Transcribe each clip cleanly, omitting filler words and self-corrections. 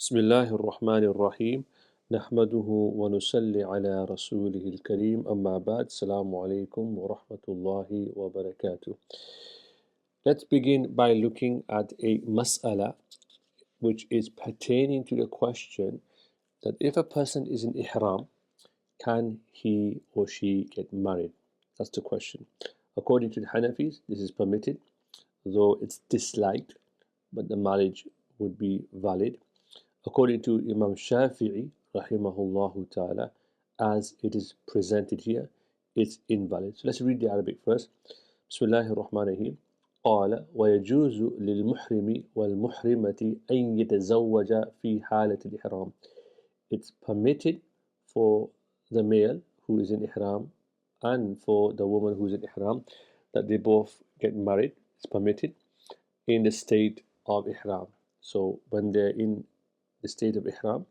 بسم الله الرحمن الرحيم نحمده ونصلي على رسوله الكريم أما بعد السلام عليكم ورحمة الله وبركاته. Let's begin by looking at a mas'ala which is pertaining to the question that if a person is in ihram, can he or she get married? That's the question. According to the Hanafis, this is permitted, though it's disliked, but the marriage would be valid. According to Imam Shafi'i, rahimahullah ta'ala, as it is presented here, it's invalid. So let's read the Arabic first. Bismillahir Rahmanir Rahim. قال ويجوز للمحرم والمحرمة أن يتزوج في حالة الإحرام. It's permitted for the male who is in ihram and for the woman who is in ihram that they both get married. It's permitted in the state of ihram. So when they're in the state of ihram,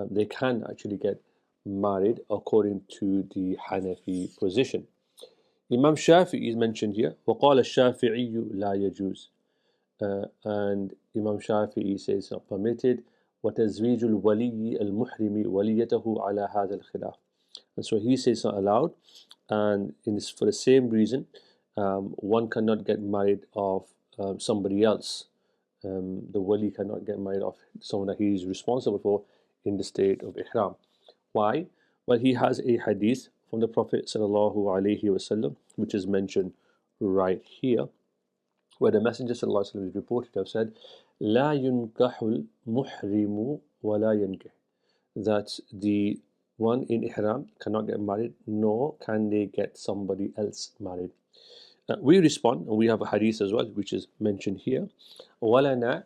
they can actually get married according to the Hanafi position. Imam Shafi'i is mentioned here. وقال الشافعي لا يجوز. And Imam Shafi'i says it's not permitted. وتزويج الولي المحرم وليته على هذا الخلاف. And so he says it's not allowed. And for the same reason, one cannot get married of somebody else. The wali cannot get married of someone that he is responsible for in the state of ihram. Why? Well, he has a hadith from the Prophet sallallahu alaihi wasallam, which is mentioned right here, where the Messenger sallallahu alaihi wasallam is reported to have said, "La yunkahul muhrimu wa la yankih," that the one in ihram cannot get married, nor can they get somebody else married. We respond, and we have a hadith as well, which is mentioned here. وَلَنَا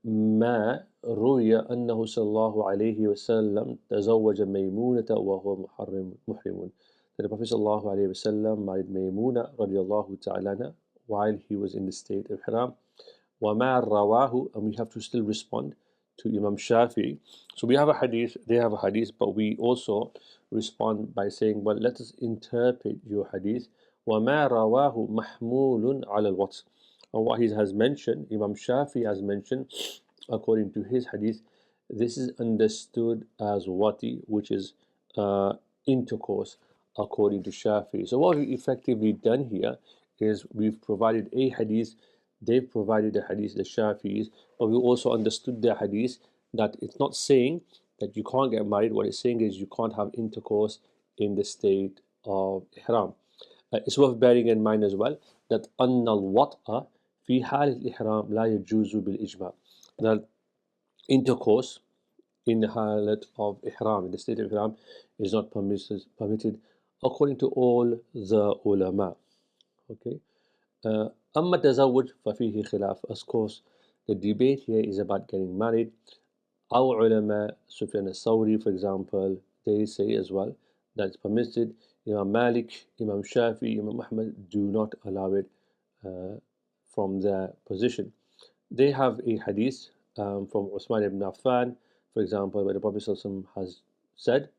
ما روي أنه صلى الله عليه وسلم تزوج ميمونة وهو محرم. That the Prophet صلى الله عليه وسلم married Maymuna رضي الله تعالى عنها while he was in the state of ihram. وما رواه, and we have to still respond to Imam Shafi'i. So we have a hadith, they have a hadith, but we also respond by saying, well, let us interpret your hadith. وما رواه محمول على الوصف. And what he has mentioned, Imam Shafi has mentioned, according to his hadith, this is understood as wati, which is intercourse, according to Shafi. So what we've effectively done here is we've provided a hadith, they've provided the hadith, the Shafi'is, but we also understood their hadith that it's not saying that you can't get married. What it's saying is you can't have intercourse in the state of ihram. It's worth bearing in mind as well that أن الوطأ في حال الإحرام لا يجوز بالإجماع. That intercourse in the halat of ihram, in the state of ihram, is not permitted according to all the ulama. Okay. أما التزوج ففيه خلاف. Of course, the debate here is about getting married. Our ulama, Sufyan al-Thawri, for example, they say as well that it's permitted. Imam Malik, Imam Shafi, Imam Ahmad do not allow it from their position. They have a hadith from Uthman ibn Affan, for example, where the Prophet ﷺ has said,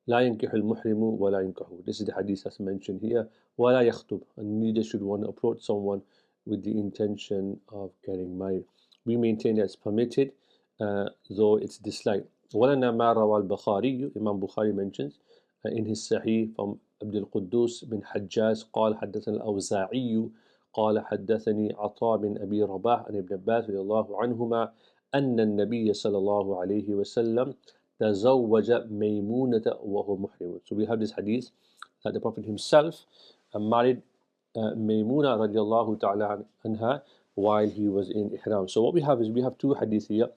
لا ينكح المحرم ولا ينكحه. This is the hadith that's mentioned here. ولا يخطب, and neither should one approach someone with the intention of getting married. We maintain that it's permitted, though it's disliked. ولنا ما روى البخاري, Imam Bukhari mentions in his Sahih from عبد القدوس بن حجاج قال حدثنا الأوزاعي قال حدثني عطاء بن أبي رباح عن ابن عباس رضي الله عنهما أن النبي صلى الله عليه وسلم تزوج ميمونة وهو محرم. So we have this hadith that the Prophet himself married Maymuna radiallahu ta'ala anha while he was in ihram. So what we have is we have two hadiths here.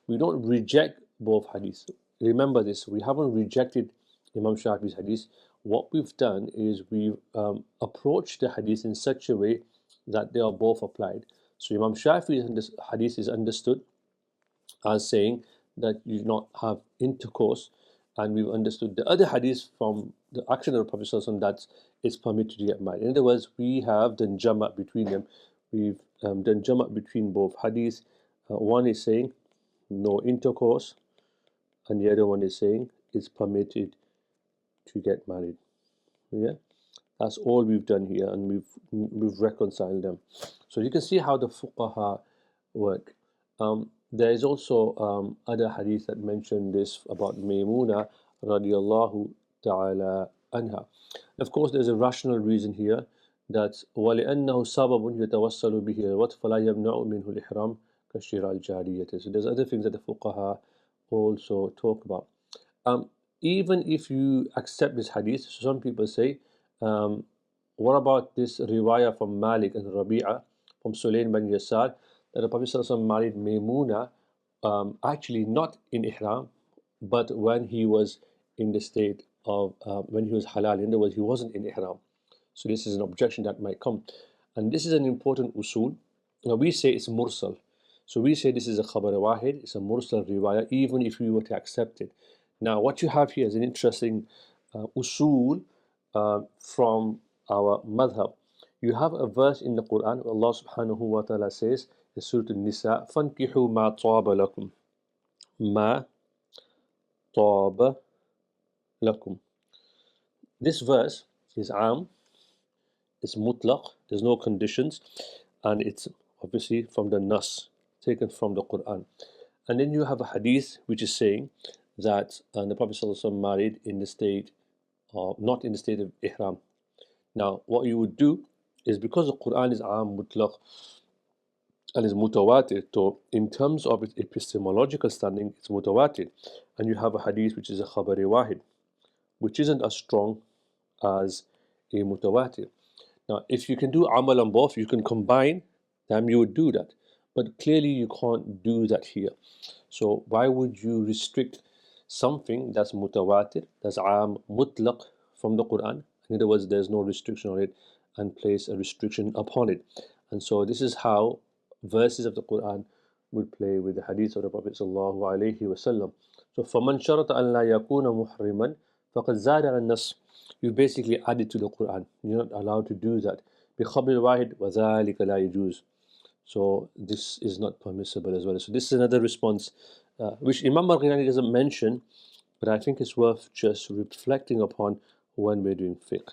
We don't reject both hadiths. Remember this, we haven't rejected Imam Shafi's hadith. What we've done is we've approached the hadith in such a way that they are both applied. So Imam Shafi's hadith is understood as saying that you do not have intercourse, and we've understood the other hadith from the action of the Prophet ﷺ that it's permitted to get married. In other words, we have done jama' between them. We've done jama' between both hadiths. One is saying no intercourse, and the other one is saying it's permitted to get married. Yeah, that's all we've done here, and we've reconciled them. So you can see how the fuqaha work. There is also other hadith that mention this about Maymuna radiallahu ta'ala anha. Of course, there's a rational reason here that وَلِأَنَّهُ سَبَبٌ يَتَوَسَّلُ بِهِ الْوَطْفَ فَلَا يَمْنَعُ مِنْهُ الْإِحْرَامِ كَشِّرَى الْجَارِيَةِ. So there's other things that the fuqaha also talk about. Even if you accept this hadith, some people say, what about this riwayah from Malik and Rabi'a from Sulaym bin Yasar that the Prophet ﷺ married Maymuna actually not in Ihram, but when he was in the state of, when he was halal. In other words, he wasn't in Ihram. So this is an objection that might come. And this is an important usul. Now we say it's mursal. So we say this is a khabar wahid, it's a mursal riwayah, even if we were to accept it. Now what you have here is an interesting usul from our madhab. You have a verse in the Quran where Allah subhanahu wa ta'ala says in Surah An-Nisa, فَانْكِحُوا مَا طَابَ لَكُمْ مَا طَابَ لَكُمْ. This verse is am, it's mutlaq, there's no conditions, and it's obviously from the nas, taken from the Quran. And then you have a hadith which is saying that the Prophet ﷺ married in the state, not in the state of ihram. Now, what you would do is, because the Quran is am mutlaq and is mutawatir, so in terms of its epistemological standing, it's mutawatir. And you have a hadith which is a khabari wahid, which isn't as strong as a mutawatir. Now, if you can do amal on both, you can combine them, you would do that. But clearly you can't do that here. So why would you restrict something that's mutawatir, that's am mutlaq from the Quran? In other words, there's no restriction on it, and place a restriction upon it. And so this is how verses of the Quran would play with the hadith of the Prophet sallallahu alaihi wasallam. So فَمَنْ شَرَطَ أَنْ لَا يَكُونَ مُحْرِمًا فَقَدْ زَادَ عَلَى النَّصِّ. You basically added to the Quran. You're not allowed to do that. بِخَبْرِ الْوَاحِدِ وَذَلِكَ لَا يَجُوزُ. So this is not permissible as well. So this is another response, which Imam al-Ghilani doesn't mention, but I think it's worth just reflecting upon when we're doing fiqh.